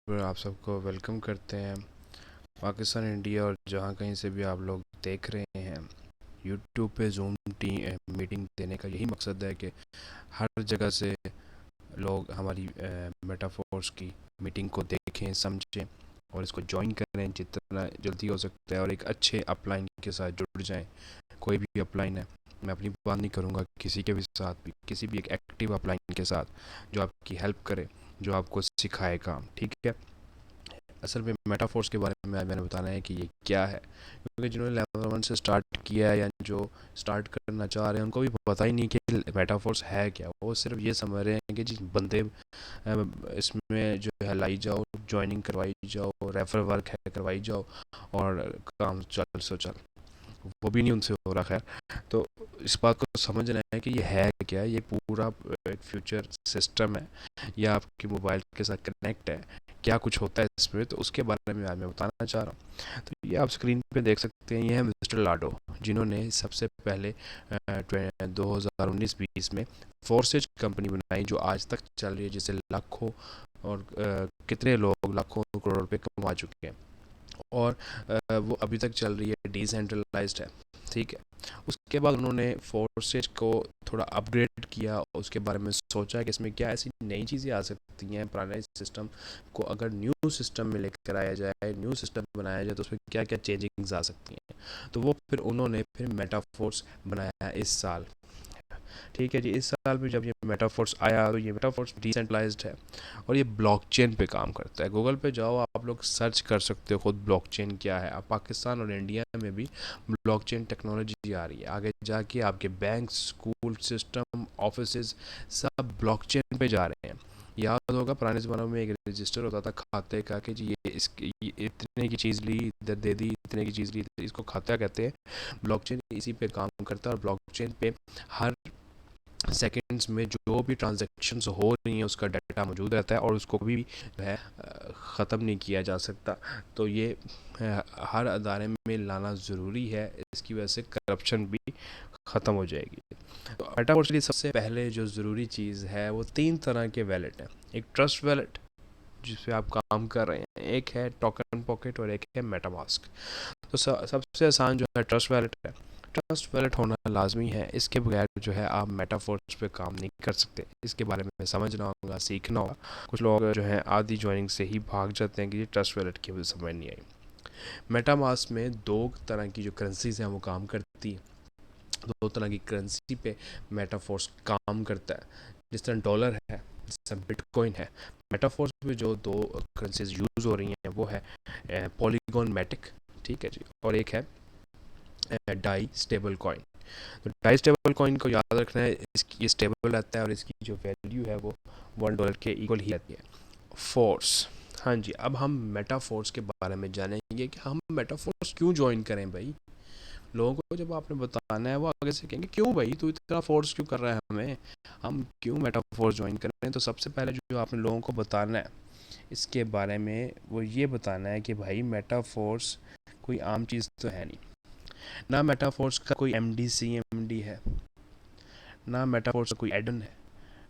पर आप सबको वेलकम करते हैं। पाकिस्तान, इंडिया और जहाँ कहीं से भी आप लोग देख रहे हैं, यूट्यूब पे जूम टी मीटिंग देने का यही मकसद है कि हर जगह से लोग हमारी मेटाफोर्स की मीटिंग को देखें, समझें और इसको ज्वाइन करें जितना जल्दी हो सकता है और एक अच्छे अपलाइन के साथ जुड़ जाएं। कोई भी अपलाइन है, मैं अपनी बात नहीं करूँगा, किसी के भी साथ भी, किसी भी एक एक्टिव अपलाइन के साथ जो आपकी हेल्प करे, जो आपको सिखाए काम, ठीक है। असल में मेटाफोर्स के बारे में आज मैंने बताना है कि ये क्या है, क्योंकि जिन्होंने लेवल वन से स्टार्ट किया है या जो स्टार्ट करना चाह रहे हैं उनको भी पता ही नहीं कि मेटाफोर्स है क्या। वो सिर्फ ये समझ रहे हैं कि जिस बंदे इसमें जो है लाई जाओ, ज्वाइनिंग करवाई जाओ, रेफर वर्क है करवाई जाओ और काम चल सो चल, वो भी नहीं उनसे हो रहा। खैर, तो इस बात को समझना है कि ये है क्या। ये पूरा एक फ्यूचर सिस्टम है, या आपकी मोबाइल के साथ कनेक्ट है, क्या कुछ होता है इसमें, तो उसके बारे में आज मैं बताना चाह रहा हूँ। तो ये आप स्क्रीन पे देख सकते हैं, ये है मिस्टर लाडो, जिन्होंने सबसे पहले 2019-20 में फोर्सेज कंपनी बनाई, जो आज तक चल रही है, जिससे लाखों और कितने लोग लाखों करोड़ रुपए कमा चुके हैं और वो अभी तक चल रही है, डिसेंट्रलाइज्ड है, ठीक है। उसके बाद उन्होंने फोर्सेज को थोड़ा अपग्रेड किया, उसके बारे में सोचा कि इसमें क्या ऐसी नई चीज़ें आ सकती हैं, पुराने सिस्टम को अगर न्यू सिस्टम में लेकर आया जाए, न्यू सिस्टम बनाया जाए, तो उसमें क्या क्या चेंजिंग्स आ सकती हैं। तो वो फिर उन्होंने फिर मेटाफोर्स बनाया इस साल, ठीक है जी। इस साल भी जब ये मेटाफोर्स आया, तो ये मेटाफोर्स डिसेंट्रलाइज्ड है और ये ब्लॉकचेन पे काम करता है। गूगल पे जाओ, आप लोग सर्च कर सकते हो खुद ब्लॉकचेन क्या है। अब पाकिस्तान और इंडिया में भी ब्लॉकचेन टेक्नोलॉजी आ रही है, आगे जाके आपके बैंक, स्कूल सिस्टम, ऑफिस सब ब्लॉकचेन पे जा रहे हैं। याद होगा पुराने ज़मानों में एक रजिस्टर होता था खाते का, कि जी ये इतने की चीज़ ली, इधर दे दी, इतने की चीज़ ली, इसको खाता कहते हैं। ब्लॉकचेन इसी पे काम करता है और ब्लॉकचेन पे हर सेकंड्स में जो भी ट्रांजैक्शंस हो रही हैं उसका डाटा मौजूद रहता है और उसको कभी भी जो है ख़त्म नहीं किया जा सकता। तो ये हर अदारे में लाना ज़रूरी है, इसकी वजह से करप्शन भी ख़त्म हो जाएगी। तो मेटावर्स के लिए सबसे पहले जो ज़रूरी चीज़ है वो तीन तरह के वैलेट हैं। एक ट्रस्ट वैलेट जिस पे आप काम कर रहे हैं, एक है टोकन पॉकेट और एक है मेटामास्क। तो सबसे आसान जो है ट्रस्ट वैलेट है। ट्रस्ट वैलेट होना लाजमी है, इसके बगैर जो है आप मेटाफोर्स पे काम नहीं कर सकते। इसके बारे में समझना होगा, सीखना होगा। कुछ लोग जो हैं आधी ज्वाइनिंग से ही भाग जाते हैं कि ये ट्रस्ट वैलेट की वजह समझ नहीं आई। मेटामास्क में दो तरह की जो करेंसीज हैं वो काम करती हैं। दो तरह की करेंसी पे मेटाफोर्स काम करता है। जिस तरह डॉलर है, जिस तरह बिटकॉइन है। मेटाफोर्स में जो दो करेंसीज यूज़ हो रही हैं वो है पॉलीगॉन मैटिक, ठीक है जी, और एक है डाई स्टेबल कॉइन। तो डाई स्टेबल कॉइन को याद रखना है, इसकी ये स्टेबल रहता है और इसकी जो वैल्यू है वो $1 के इक्वल ही रहती है। फोर्स, हाँ जी। अब हम मेटाफोर्स के बारे में जानेंगे कि हम मेटाफोर्स क्यों ज्वाइन करें भाई। लोगों को जब आपने बताना है वो आगे से कहेंगे क्यों भाई तू इतना फोर्स क्यों कर रहा है हमें, हम क्यों मेटाफोर्स ज्वाइन कर रहे हैं। तो सबसे पहले जो आपने लोगों को बताना है इसके बारे में वो ये बताना है कि भाई मेटाफोर्स कोई आम चीज़ तो है नहीं। ना मेटाफोर्स का कोई एमडी सीएमडी है, ना मेटाफोर्स का कोई एडन है,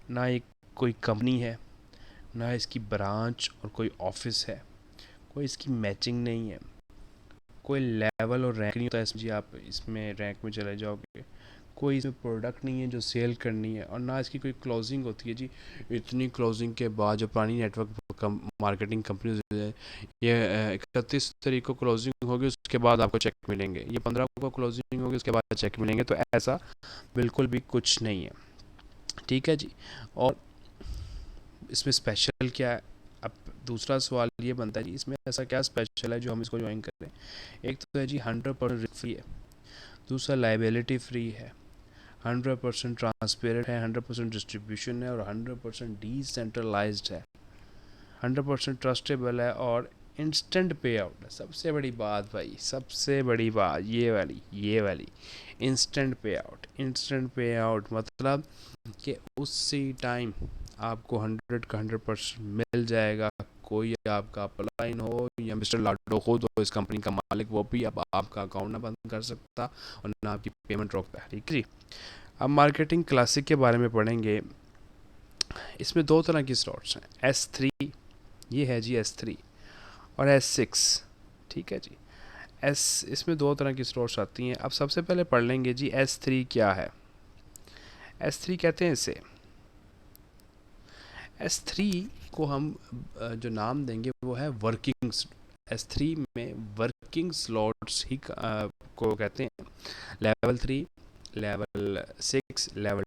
ना एक कोई कंपनी है, ना इसकी ब्रांच और कोई ऑफिस है, कोई इसकी मैचिंग नहीं है, कोई लेवल और रैंक नहीं होता इसमें जी आप इसमें रैंक में चले जाओगे। कोई इसमें प्रोडक्ट नहीं है जो सेल करनी है और ना इसकी कोई क्लोजिंग होती है जी। इतनी क्लोजिंग के बाद जो पुरानी नेटवर्क मार्केटिंग कंपनीज है, ये 31 तारीख को क्लोजिंग होगी उसके बाद आपको चेक मिलेंगे, ये 15 को क्लोजिंग होगी उसके बाद चेक मिलेंगे। तो ऐसा बिल्कुल भी कुछ नहीं है, ठीक है जी। और इसमें स्पेशल क्या है। अब दूसरा सवाल ये बनता है जी इसमें ऐसा क्या स्पेशल है जो हम इसको ज्वाइन करें। एक तो है जी 100% फ्री है, दूसरा लाइबिलिटी फ्री है, 100% ट्रांसपेरेंट है, 100% डिस्ट्रीब्यूशन है और 100% डिसेंट्रलाइज्ड है, 100% ट्रस्टेबल है और इंस्टेंट पे आउट है। सबसे बड़ी बात भाई, सबसे बड़ी बात ये वाली इंस्टेंट पे आउट। इंस्टेंट पे आउट मतलब कि उसी टाइम आपको 100 का 100% मिल जाएगा। कोई आपका अपलाइन हो या मिस्टर लाडो खुद हो इस कंपनी का मालिक, वो भी अब आपका अकाउंट ना बंद कर सकता और ना आपकी पेमेंट रोकता है, ठीक है जी। अब मार्केटिंग क्लासिक के बारे में पढ़ेंगे। इसमें दो तरह की स्लॉट्स हैं, S3 ये है जी S3 और S6, ठीक है जी। इसमें दो तरह की स्लॉट्स आती हैं। अब सबसे पहले पढ़ लेंगे जी S3 क्या है। S3 कहते हैं इसे, S3 को हम जो नाम देंगे वो है वर्किंग। S3 में वर्किंग स्लॉट्स ही को कहते हैं। लेवल 3, लेवल 6, लेवल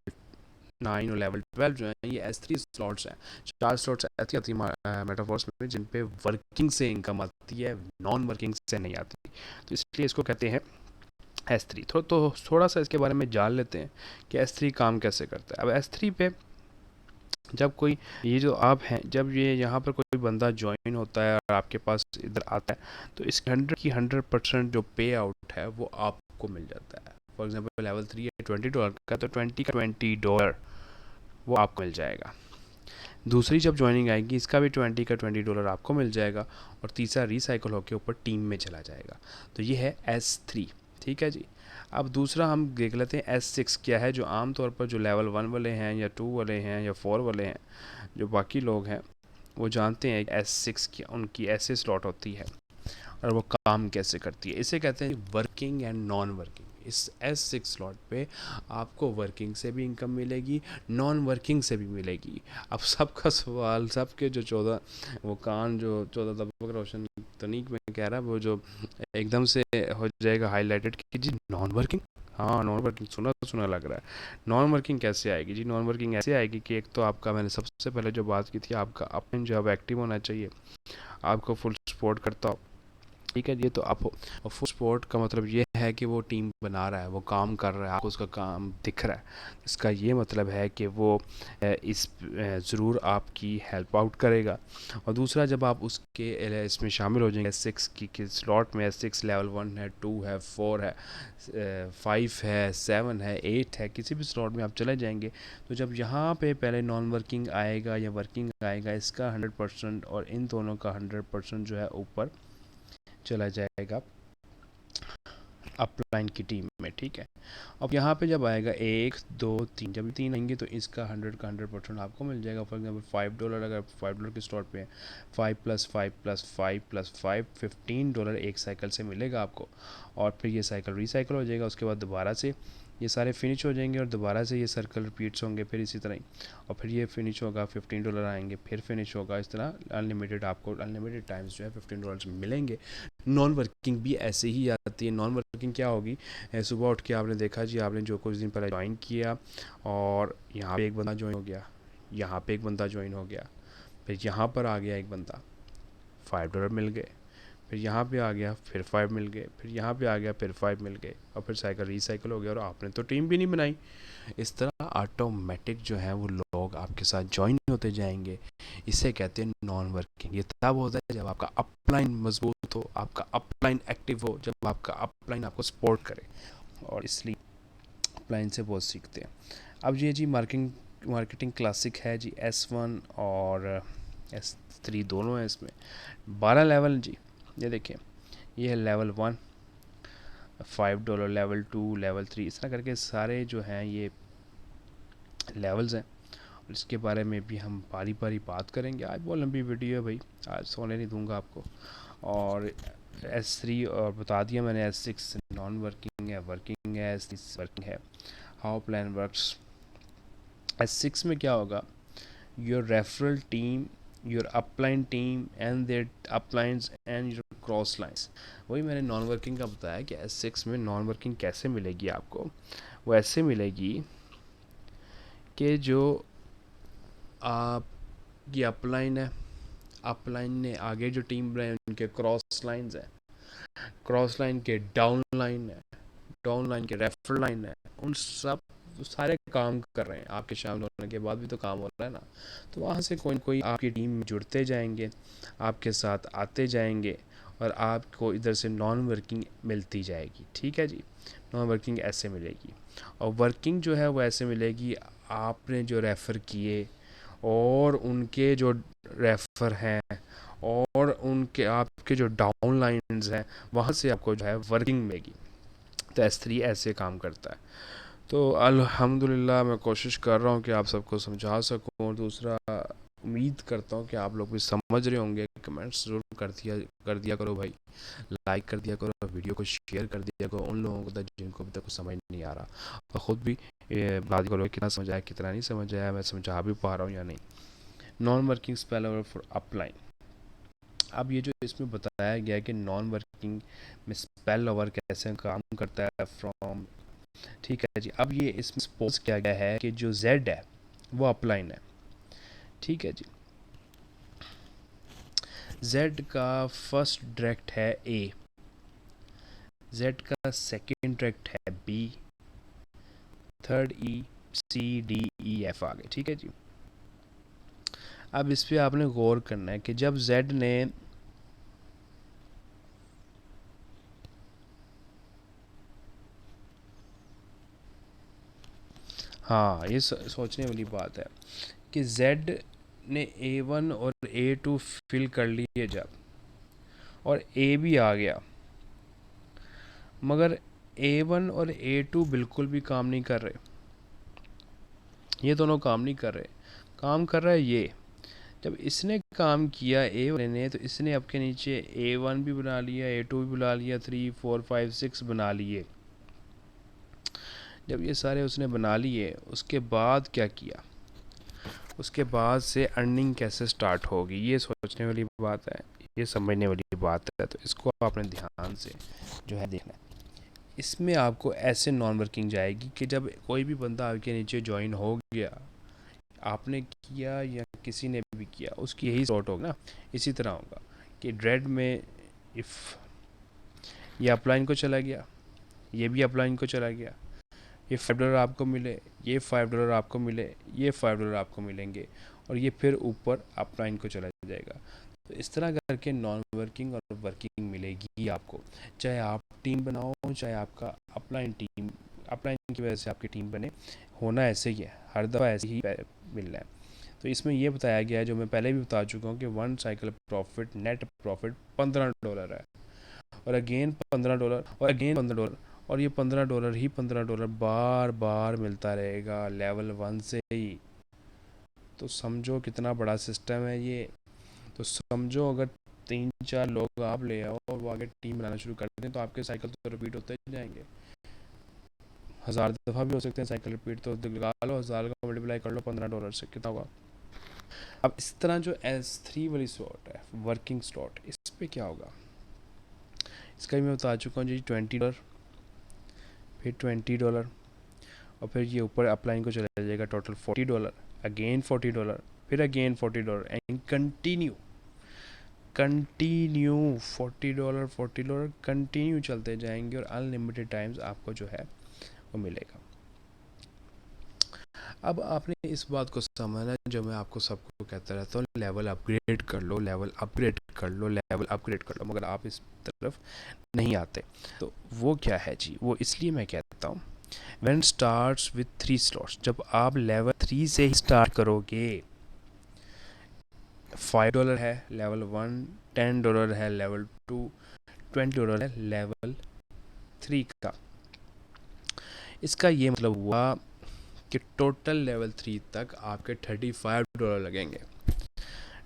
9 और लेवल 12 जो है ये S3 स्लॉट्स हैं। 4 स्लॉट्स ऐसी आती है मेटाफोर्स में जिन पे वर्किंग से इनकम आती है, नॉन वर्किंग से नहीं आती, तो इसलिए इसको कहते हैं S3। तो थोड़ा सा इसके बारे में जान लेते हैं कि S3 काम कैसे करता है। अब S3 पे जब कोई, ये जो आप हैं, जब ये यहाँ पर कोई बंदा ज्वाइन होता है और आपके पास इधर आता है, तो इस 100% जो पे आउट है वो आपको मिल जाता है। फॉर एग्जांपल लेवल 3 है $20 का, तो 20 का $20 वो आपको मिल जाएगा। दूसरी जब ज्वाइनिंग आएगी इसका भी 20 का $20 आपको मिल जाएगा, और तीसरा रिसाइकल होकर ऊपर टीम में चला जाएगा। तो ये है S3, ठीक है जी। अब दूसरा हम देख लेते हैं S6 क्या है, जो आमतौर पर जो लेवल 1 वाले हैं या 2 वाले हैं या 4 वाले हैं, जो बाकी लोग हैं वो जानते हैं S6 की उनकी ऐसे स्लॉट होती है और वो काम कैसे करती है। इसे कहते हैं वर्किंग एंड नॉन वर्किंग। इस S6 स्लॉट पे आपको वर्किंग से भी इनकम मिलेगी, नॉन वर्किंग से भी मिलेगी। अब सबका सवाल, सबके जो 14 वो कान जो 14 तबक रोशन तनीक में कह रहा है, वो जो एकदम से हो जाएगा हाईलाइटेड कि जी नॉन वर्किंग, हाँ नॉन वर्किंग, सुना तो सुना लग रहा है। नॉन वर्किंग कैसे आएगी जी? नॉन वर्किंग ऐसे आएगी कि एक तो आपका, मैंने सबसे पहले जो बात की थी, आपका अपन जो अब एक्टिव होना चाहिए, आपको फुल सपोर्ट करता हो, ठीक है। ये तो आप, फुल सपोर्ट का मतलब ये है कि वो टीम बना रहा है, वो काम कर रहा है, आपको उसका काम दिख रहा है। इसका ये मतलब है कि वो ज़रूर आपकी हेल्प आउट करेगा। और दूसरा, जब आप उसके इसमें शामिल हो जाएंगे S6 की स्लॉट में, S6 लेवल 1 है, 2 है, 4 है, 5 है, 7 है, 8 है, किसी भी स्लॉट में आप चले जाएंगे, तो जब यहाँ पे पहले नॉन वर्किंग आएगा या वर्किंग आएगा, इसका 100% और इन दोनों का 100% जो है ऊपर चला जाएगा अपलाइन की टीम में, ठीक है। अब यहाँ पे जब आएगा 1 2 3, जब 3 आएंगे तो इसका 100% आपको मिल जाएगा। फॉर एग्जाम्पल $5, अगर $5 के स्लॉट पे है, 5 + 5 + 5 + 5 $15 एक साइकिल से मिलेगा आपको। और फिर ये साइकिल रिसाइकिल हो जाएगा, उसके बाद दोबारा से ये सारे फिनिश हो जाएंगे और दोबारा से ये सर्कल रिपीट्स होंगे, फिर इसी तरह ही। और फिर ये फिनिश होगा, $15 आएंगे, फिर फिनिश होगा, इस तरह अनलिमिटेड, आपको अनलिमिटेड टाइम्स जो है $15 मिलेंगे। नॉन वर्किंग भी ऐसे ही आती है। नॉन वर्किंग क्या होगी? सुबह उठ के आपने देखा जी, आपने जो कुछ दिन पहले ज्वाइन किया, और यहाँ पे एक बंदा ज्वाइन हो गया, यहाँ पे एक बंदा ज्वाइन हो गया, फिर यहाँ पर आ गया एक बंदा, $5 मिल गए, फिर यहाँ पे आ गया, फिर 5 मिल गए, फिर यहाँ पे आ गया, फिर 5 मिल गए, और फिर साइकिल रिसाइकिल हो गया, और आपने तो टीम भी नहीं बनाई। इस तरह ऑटोमेटिक जो है वो लोग आपके साथ ज्वाइन होते जाएंगे। इसे कहते हैं नॉन वर्किंग। ये तब होता है जब आपका अपलाइन मजबूत हो, आपका अपलाइन एक्टिव हो, जब आपका अपलाइन आपको सपोर्ट करे, और इसलिए अपलाइन से बहुत सीखते हैं। अब ये जी मार्केटिंग क्लासिक है जी, S1 और S3 दोनों हैं इसमें। 12 लेवल जी, ये देखें, ये है लेवल 1, $5, लेवल 2, लेवल 3, इस तरह करके सारे जो हैं ये लेवल्स हैं। और इसके बारे में भी हम बारी बारी बात करेंगे। आज बहुत लंबी वीडियो है भाई, आज सोने नहीं दूंगा आपको। और S3 और बता दिया मैंने, S6 नॉन वर्किंग है, वर्किंग है, S6 वर्किंग है। हाउ प्लान वर्क्स, S6 में क्या होगा? Your referral team, your upline team and their uplines and your cross lines. वही मैंने नॉन वर्किंग का बताया कि S6 में नॉन वर्किंग कैसे मिलेगी आपको। वो ऐसे मिलेगी कि जो आपकी अपलाइन है, अपलाइन ने आगे जो टीम बनाई उनके क्रॉस लाइंस है, क्रॉस लाइन के डाउन लाइन है, डाउन लाइन के रेफर लाइन है, उन सब सारे काम कर रहे हैं। आपके शामिल होने के बाद भी तो काम हो रहा है ना। तो वहाँ से कोई कोई आपकी टीम में जुड़ते जाएंगे, आपके साथ आते जाएंगे, और आपको इधर से नॉन वर्किंग मिलती जाएगी, ठीक है जी। नॉन वर्किंग ऐसे मिलेगी, और वर्किंग जो है वो ऐसे मिलेगी, आपने जो रेफ़र किए और उनके जो रेफ़र हैं और उनके आपके जो डाउन लाइन्स हैं, वहाँ से आपको जो है वर्किंग मिलेगी। तो S3 ऐसे काम करता है। तो अल्हम्दुलिल्लाह मैं कोशिश कर रहा हूँ कि आप सबको समझा सकूँ। और दूसरा, उम्मीद करता हूँ कि आप लोग भी समझ रहे होंगे। कमेंट्स ज़रूर कर दिया करो भाई, लाइक कर दिया करो, वीडियो को शेयर कर दिया करो उन लोगों को तक जिनको अभी तक कुछ समझ नहीं आ रहा, और ख़ुद भी बता दिया करो कितना समझ आया कितना नहीं समझ आया, मैं समझा भी पा रहा हूँ या नहीं। Non working spell over for upline. अब ये जो इसमें बताया गया है कि नॉन वर्किंग में स्पेल ओवर कैसे काम करता है फ्रॉम, ठीक है जी। अब ये इसमें सपोज किया गया है कि जो जेड है वो अपलाइन है, ठीक है जी। जेड का फर्स्ट डायरेक्ट है ए, जेड का सेकंड डायरेक्ट है B, third E, C D E F आ गए, ठीक है जी। अब इस पे आपने गौर करना है कि जब जेड ने हाँ ये सोचने वाली बात है कि जेड ने A1 और A2 फिल कर लिए जब, और ए भी आ गया, मगर A1 और A2 बिल्कुल भी काम नहीं कर रहे, ये दोनों काम नहीं कर रहे। काम कर रहा है ये। जब इसने काम किया ए वाले ने, तो इसने आपके नीचे A1 भी बना लिया, A2 भी बना लिया, 3 4 5 6 बना लिए। जब ये सारे उसने बना लिए, उसके बाद क्या किया, उसके बाद से अर्निंग कैसे स्टार्ट होगी, ये सोचने वाली बात है, ये समझने वाली बात है। तो इसको आपने ध्यान से जो है देखना है। इसमें आपको ऐसे नॉन वर्किंग जाएगी कि जब कोई भी बंदा आपके नीचे ज्वाइन हो गया, आपने किया या किसी ने भी किया, उसकी यही सॉर्ट होगा ना। इसी तरह होगा कि ड्रेड में इफ़ ये अपलाइन को चला गया, ये भी अपलाइन को चला गया, ये $5 आपको मिले, ये $5 आपको मिले, ये $5 आपको मिलेंगे, और ये फिर ऊपर अपलाइन को चला जाएगा। तो इस तरह करके नॉन वर्किंग और वर्किंग मिलेगी आपको, चाहे आप टीम बनाओ, चाहे आपका अपलाइन टीम, अपलाइन की वजह से आपकी टीम बने, होना ऐसे ही है, हर दफ़ा ऐसे ही मिलना है। तो इसमें ये बताया गया है, जो मैं पहले भी बता चुका हूँ, कि one cycle profit, net profit $15 है, और अगेन $15 और अगेन $15, और ये $15 ही $15 बार बार मिलता रहेगा लेवल 1 से ही। तो समझो कितना बड़ा सिस्टम है ये। तो समझो अगर 3-4 लोग आप ले आओ और वो आगे टीम बनाना शुरू कर दें, तो आपके साइकिल तो रिपीट होते जाएंगे, 1000 दफ़ा भी हो सकते हैं साइकिल रिपीट। तो लगा लो 1000 का मल्टीप्लाई कर लो $15 से, कितना होगा। अब इस तरह जो S3 वाली स्लॉट है, वर्किंग स्लॉट, इस पे क्या होगा, इसका भी मैं बता चुका हूँ जी। $20, फिर $20, और फिर ये ऊपर अपलाइन को चला जाएगा, टोटल $40, अगेन $40, फिर again $40, and continue continue $40 continue चलते जाएंगे, और अनलिमिटेड टाइम्स आपको जो है वो मिलेगा। अब आपने इस बात को समझना, जो मैं आपको सबको कहता रहता हूँ, लेवल अपग्रेड कर लो, लेवल अपग्रेड कर लो, लेवल अपग्रेड कर लो, मगर आप इस तरफ नहीं आते। तो वो क्या है जी, वो इसलिए मैं कहता हूँ, व्हेन स्टार्ट्स विथ 3 स्लॉट्स, जब आप लेवल 3 से ही स्टार्ट करोगे, $5 है लेवल 1, $10 है लेवल 2, $20 है लेवल 3 का। इसका ये मतलब हुआ कि टोटल लेवल 3 तक आपके $35 लगेंगे।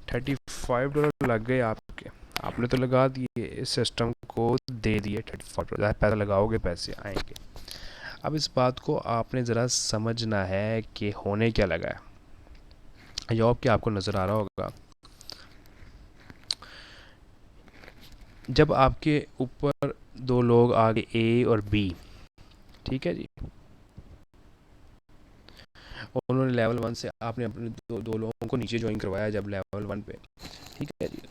$35 लग गए आपके, आपने तो लगा दिए, इस सिस्टम को दे दिए $35, पैसा लगाओगे पैसे आएंगे। अब इस बात को आपने ज़रा समझना है कि होने क्या लगा है। जॉब क्या आपको नज़र आ रहा होगा, जब आपके ऊपर 2 लोग आ गए, ए और बी, ठीक है जी, और उन्होंने लेवल 1 से आपने अपने दो लोगों को नीचे ज्वाइन करवाया जब लेवल 1 पे, ठीक है जी।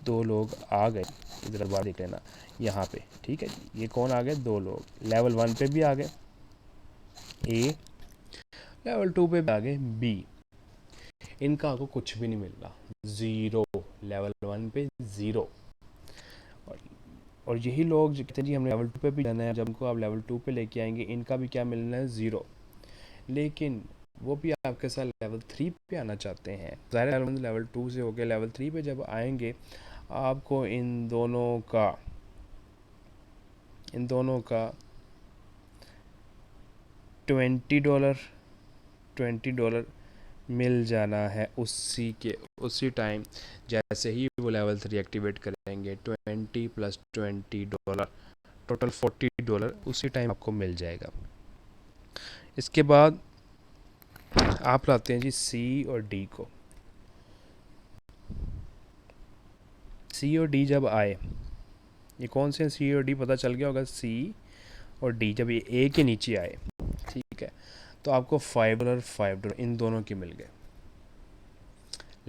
2 लोग आ गए, इधर बार देख लेना यहाँ पे, ठीक है जी। ये कौन आ गए, 2 लोग लेवल 1 पे भी आ गए ए, लेवल 2 पे भी आ गए बी। इनका आपको कुछ भी नहीं मिल रहा, ज़ीरो, लेवल 1 पे ज़ीरो। और यही लोग जो कहते हैं जी हमने लेवल 2 पे भी जाना है, जब उनको आप लेवल 2 पे लेके आएंगे, इनका भी क्या मिलना है, ज़ीरो। लेकिन वो भी आपके साथ लेवल 3 पे आना चाहते हैं, ज़ाहिर है लेवल 2 से होकर लेवल 3 पे जब आएंगे, आपको इन दोनों का $20 $20 मिल जाना है उसी टाइम जैसे ही वो लेवल 3 एक्टिवेट करेंगे। 20 प्लस $20, टोटल $40 उसी टाइम आपको मिल जाएगा। इसके बाद आप लाते हैं जी सी और डी को। सी और डी जब आए, ये कौन से सी और डी पता चल गया होगा। सी और डी जब ये ए के नीचे आए, ठीक है, तो आपको $5 इन दोनों के मिल गए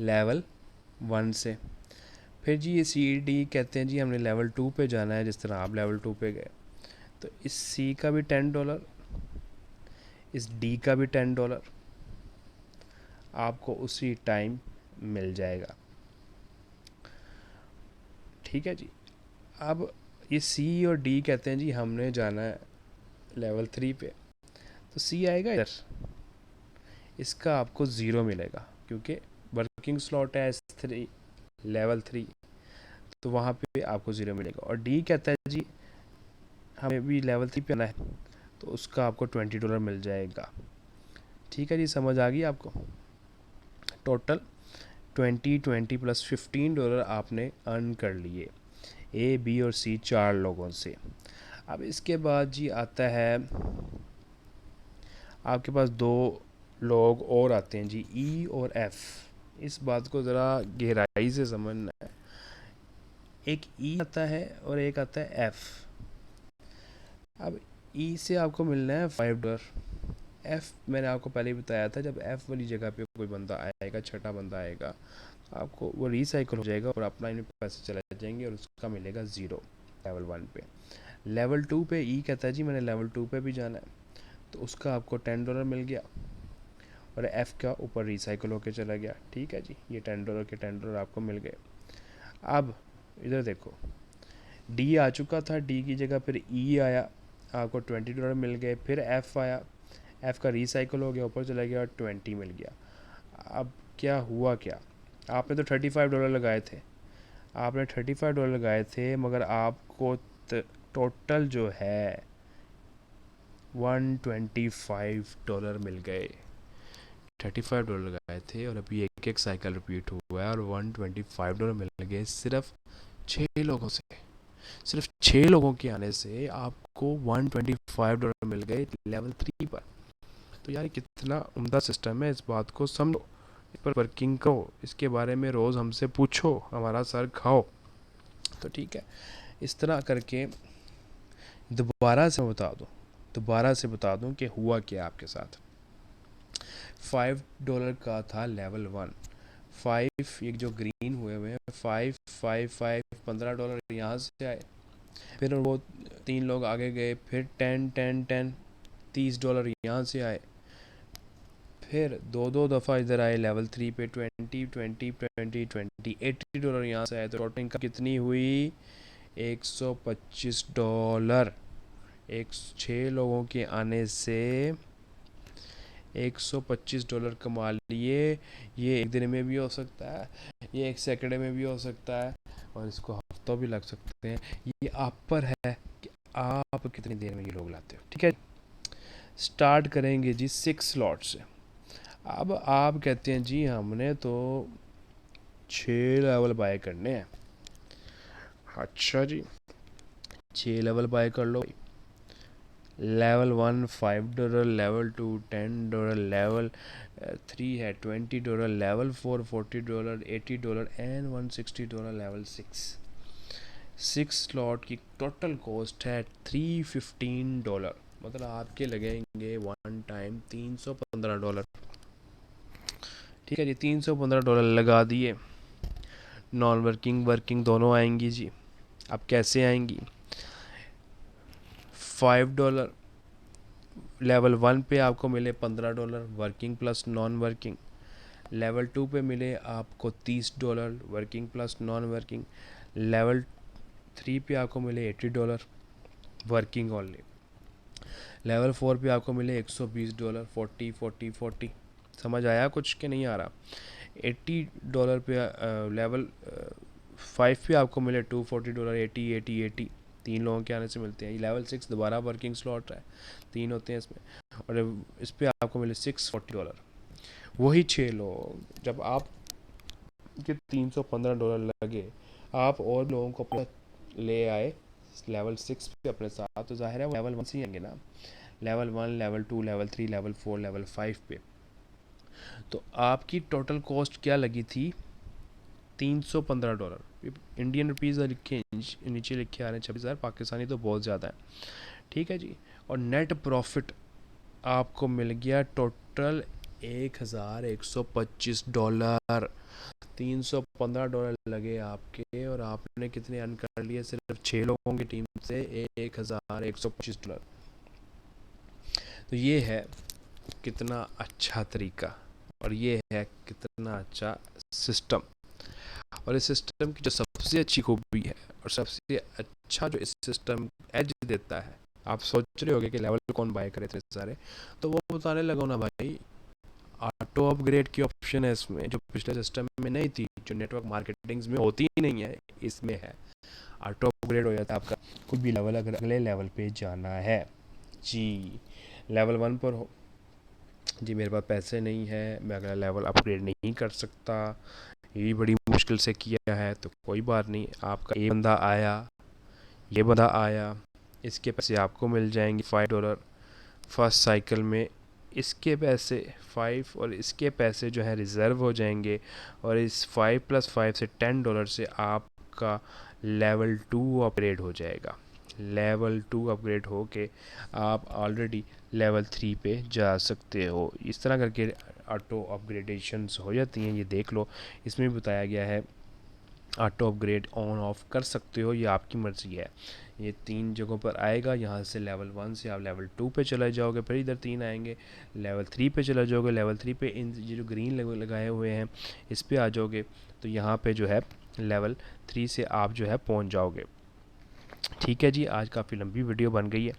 लेवल 1 से। फिर जी ये सी डी कहते हैं जी हमने लेवल 2 पे जाना है, जिस तरह आप लेवल 2 पे गए, तो इस सी का भी $10, इस डी का भी $10 आपको उसी टाइम मिल जाएगा। ठीक है जी। अब ये सी और डी कहते हैं जी हमने जाना है लेवल 3 पे, तो सी आएगा इधर, इसका आपको 0 मिलेगा क्योंकि वर्किंग स्लॉट है S3 लेवल 3, तो वहाँ पे आपको 0 मिलेगा। और डी कहता है जी हमें भी लेवल 3 पे आना है, तो उसका आपको $20 मिल जाएगा। ठीक है जी, समझ आ गई आपको। टोटल 20 प्लस $15 आपने अर्न कर लिए ए, बी और सी 4 लोगों से। अब इसके बाद जी आता है आपके पास 2 लोग और आते हैं जी, ई और एफ। इस बात को ज़रा गहराई से समझना है। एक ई आता है और एक आता है एफ। अब ई से आपको मिलना है $5। एफ मैंने आपको पहले ही बताया था, जब एफ वाली जगह पे कोई बंदा आएगा, छठा बंदा आएगा, आपको वो रिसाइकल हो जाएगा और अपना इनमें पैसे चले जाएंगे और उसका मिलेगा 0 लेवल 1 पे। लेवल 2 पे ई कहता है जी मैंने लेवल 2 पे भी जाना है, तो उसका आपको $10 मिल गया और एफ़ का ऊपर रिसाइकल होके चला गया। ठीक है जी, ये $10 के $10 आपको मिल गए। अब इधर देखो, डी आ चुका था, डी की जगह फिर ई आया, आपको $20 मिल गए। फिर एफ़ आया, एफ़ का रिसाइकल हो गया, ऊपर चला गया और 20 मिल गया। अब क्या हुआ, क्या आपने तो $35 लगाए थे, आपने $35 लगाए थे, मगर आपको टोटल जो है $125 मिल गए। $35 लगाए थे और अभी एक एक साइकिल रिपीट हुआ है और $125 मिल गए सिर्फ 6 लोगों से। सिर्फ 6 लोगों के आने से आपको $125 मिल गए लेवल 3 पर। तो यार कितना उम्दा सिस्टम है, इस बात को समझो, इस पर वर्किंग करो, इसके बारे में रोज़ हमसे पूछो, हमारा सर खाओ। तो ठीक है, इस तरह करके दोबारा से बता दूं कि हुआ क्या आपके साथ। $5 का था लेवल 1, 5 ये जो ग्रीन हुए हुए हैं, 5 5 5 $15 यहाँ से आए। फिर वो 3 लोग आगे गए, फिर 10 10 10 $30 यहाँ से आए। फिर दो दफ़ा इधर आए लेवल 3 पे, 20 20 20 20 $80 यहाँ से आए। तो टोटल इनकम कितनी हुई, $125। एक 6 लोगों के आने से $125 कमा लिए। ये एक दिन में भी हो सकता है, ये एक सैटरडे में भी हो सकता है, और इसको हफ्तों भी लग सकते हैं। ये आप पर है कि आप कितनी देर में ये लोग लाते हो। ठीक है, स्टार्ट करेंगे जी 6 स्लॉट से। अब आप कहते हैं जी हमने तो 6 लेवल बाय करने हैं। अच्छा जी, 6 लेवल बाय कर लो। लेवल 1 $5, लेवल 2 $10, लेवल 3 है $20, लेवल 4 $40, $80 एंड $160 लेवल 6 स्लॉट की टोटल कॉस्ट है $315। मतलब आपके लगेंगे वन टाइम $315। ठीक है जी, $315 लगा दिए। नॉन वर्किंग वर्किंग दोनों आएंगी जी। अब कैसे आएंगी, $5 लेवल 1 पे आपको मिले $15 working plus non working. Level 2 पे मिले आपको $30 working plus non working. Level 3 पे आपको मिले $80 वर्किंग ओनली। लेवल 4 पे आपको मिले $120 40 40 40। समझ आया कुछ के नहीं आ रहा। $80 पे लेवल 5 पे आपको मिले $240 80 80 80। 3 लोगों के आने से मिलते हैं। लेवल 6 दोबारा वर्किंग स्लॉट है, 3 होते हैं इसमें, और इस पे आपको मिले $640 वही 6 लोग, जब आप के $315 लगे, आप और लोगों को अपने ले आए लेवल 6 पे अपने साथ, तो जाहिर है वो लेवल 1 से ही आएंगे ना, level 1, level 2, level 3, level 4, level 5 पे। तो आपकी टोटल कॉस्ट क्या लगी थी? $315। इंडियन रुपीज़ लिखे नीचे लिखे आ रहे हैं 26,000, पाकिस्तानी तो बहुत ज़्यादा है, ठीक है जी। और नेट प्रॉफिट आपको मिल गया टोटल $1,125। $315 लगे आपके, और आपने कितने अर्न कर लिए सिर्फ 6 लोगों की टीम से? $1,125। तो ये है कितना अच्छा तरीका, और ये है कितना अच्छा सिस्टम। और इस सिस्टम की जो सबसे अच्छी खूबी है और सबसे अच्छा जो इस सिस्टम एज देता है, आप सोच रहे होगे कि लेवल कौन बाय करे इतने सारे, तो वो बताने लगा ना भाई, ऑटो अपग्रेड की ऑप्शन है इसमें, जो पिछले सिस्टम में नहीं थी, जो नेटवर्क मार्केटिंग्स में होती ही नहीं है, इसमें है। ऑटो अपग्रेड हो जाता है आपका कुछ भी लेवल, अगर अगले लेवल पे जाना है जी। लेवल 1 पर हो जी, मेरे पास पैसे नहीं है, मैं अगला लेवल अपग्रेड नहीं कर सकता, ये बड़ी मुश्किल से किया है, तो कोई बात नहीं, आपका ये बंदा आया, ये बंदा आया, इसके पैसे आपको मिल जाएंगे $5 फर्स्ट साइकिल में। इसके पैसे 5 और इसके पैसे जो है रिज़र्व हो जाएंगे, और इस 5 + 5 से $10 से आपका लेवल 2 अपग्रेड हो जाएगा। लेवल 2 अपग्रेड हो के आप ऑलरेडी लेवल 3 पे जा सकते हो। इस तरह करके ऑटो अपग्रेडेशंस हो जाती हैं, ये देख लो, इसमें भी बताया गया है ऑटो अपग्रेड ऑन ऑफ कर सकते हो, ये आपकी मर्ज़ी है। ये 3 जगहों पर आएगा, यहाँ से लेवल 1 से आप लेवल 2 पे चले जाओगे, फिर इधर 3 आएंगे, लेवल 3 पे चले जाओगे, लेवल 3 पे इन ये जो ग्रीन लगाए हुए हैं इस पे आ जाओगे, तो यहाँ पे जो है लेवल 3 से आप जो है पहुँच जाओगे। ठीक है जी, आज काफ़ी लंबी वीडियो बन गई है,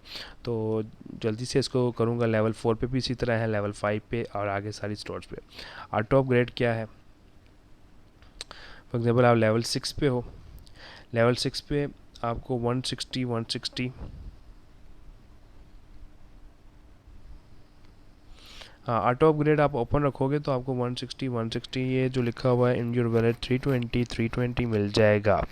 तो जल्दी से इसको करूँगा। लेवल 4 पे भी इसी तरह है, लेवल 5 पे और आगे सारी स्टोर्स पे। ऑटो अपग्रेड क्या है? फॉर एग्जांपल आप लेवल 6 पे हो, लेवल 6 पे आपको 160 हाँ, ऑटो अपग्रेड आप ओपन रखोगे तो आपको 160 ये जो लिखा हुआ है इन योर वैलेट 320 मिल जाएगा।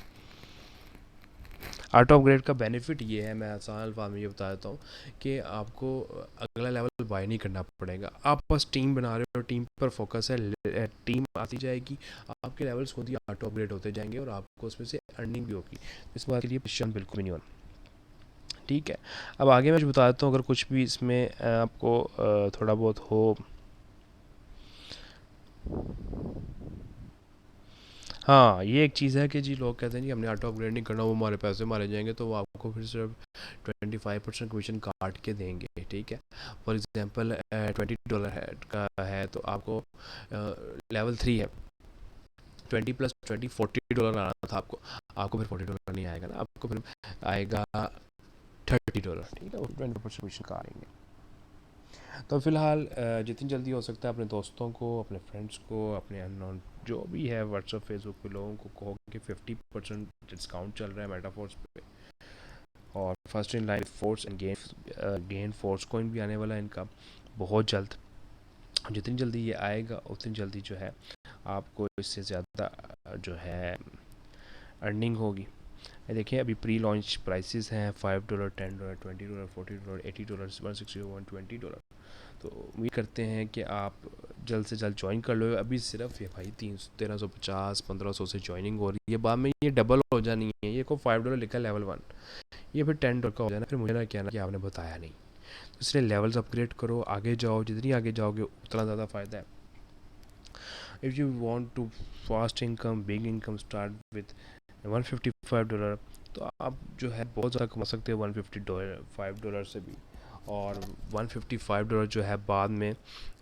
ऑटो अपग्रेड का बेनिफिट ये है, मैं आसान अल्फाज में ये बता देता हूँ, कि आपको अगला लेवल बाय नहीं करना पड़ेगा। आप बस टीम बना रहे हो, टीम पर फोकस है, टीम आती जाएगी, आपके लेवल्स खुद ही ऑटो अपग्रेड होते जाएंगे, और आपको उसमें से अर्निंग भी होगी। इस बात के लिए परेशान बिल्कुल भी नहीं होना, ठीक है। अब आगे मैं बता देता हूँ, अगर कुछ भी इसमें आपको थोड़ा बहुत हो। हाँ, ये एक चीज़ है कि जी लोग कहते हैं जी हमने ऑटो अपग्रेड नहीं करना, वो हमारे पैसे मारे जाएंगे, तो वो आपको फिर सिर्फ 25% कमीशन काट के देंगे, ठीक है। फॉर एग्जांपल $20 है का है, तो आपको लेवल 3 है, 20 + 20 $40 आना था आपको, आपको फिर $40 नहीं आएगा ना, आपको फिर आएगा $30, ठीक है, 20% कमीशन काटेंगे। तो फिलहाल जितनी जल्दी हो सकता है अपने दोस्तों को, अपने फ्रेंड्स को, अपने अननोन जो भी है व्हाट्सअप फेसबुक पे लोगों को कहो कि 50% डिस्काउंट चल रहा है मेटाफोर्स पे, और first in line force and gain force coin भी आने वाला है इनका बहुत जल्द। जितनी जल्दी ये आएगा उतनी जल्दी जो है आपको इससे ज़्यादा जो है अर्निंग होगी। देखिए अभी प्री लॉन्च प्राइसेस हैं $5, $10, $20, $40, $80, $160, $120। तो उम्मीद करते हैं कि आप जल्द से जल्द ज्वाइन कर लो। अभी सिर्फ ये भाई 1350 1500 से ज्वाइनिंग हो रही है, बाद में ये डबल हो जानी है। ये को $5 लिखा लेवल 1, ये फिर $10 का हो जाना, फिर मुझे ना कहना कि आपने बताया नहीं। तो इसलिए लेवल्स अपग्रेड करो, आगे जाओ, जितनी आगे जाओगे उतना ज़्यादा फ़ायदा है। If you want to fast income, big income start with $155, तो आप जो है बहुत ज़्यादा कमा सकते हो $155 से भी। और $155 जो है बाद में,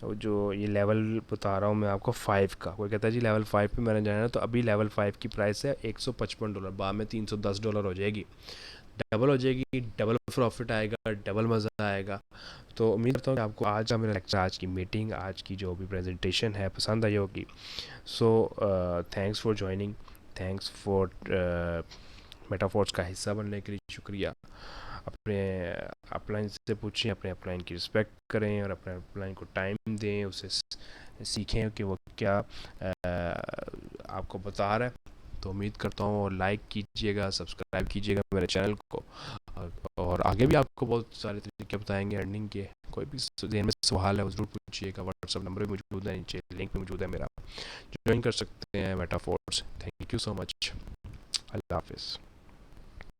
जो ये लेवल बता रहा हूँ मैं आपको 5 का, कोई कहता है जी लेवल 5 पे मैंने जाना है, तो अभी लेवल 5 की प्राइस है $155, बाद में $310 हो जाएगी, डबल हो जाएगी, डबल प्रॉफिट आएगा, डबल मज़ा आएगा। तो उम्मीद करता हूँ कि आपको आज का मेरा लेक्चर, आज की मीटिंग, आज की जो भी प्रेजेंटेशन है पसंद आई होगी। So thanks for joining, thanks for Metaforce का हिस्सा बनने के लिए शुक्रिया। अपने अपलाइन से पूछें, अपने अपलाइन की रिस्पेक्ट करें, और अपने अपलाइन को टाइम दें, उसे सीखें कि वो क्या आपको बता रहा है। तो उम्मीद करता हूँ, और लाइक कीजिएगा, सब्सक्राइब कीजिएगा मेरे चैनल को, और आगे भी आपको बहुत सारे तरीके बताएंगे अर्निंग के। कोई भी देर में सवाल है वो ज़रूर पूछिएगा। व्हाट्सअप नंबर भी मौजूद है, नीचे लिंक भी मौजूद है मेरा, ज्वाइन कर सकते हैं Metaforce. Thank you so much. अल्लाह हाफिज़।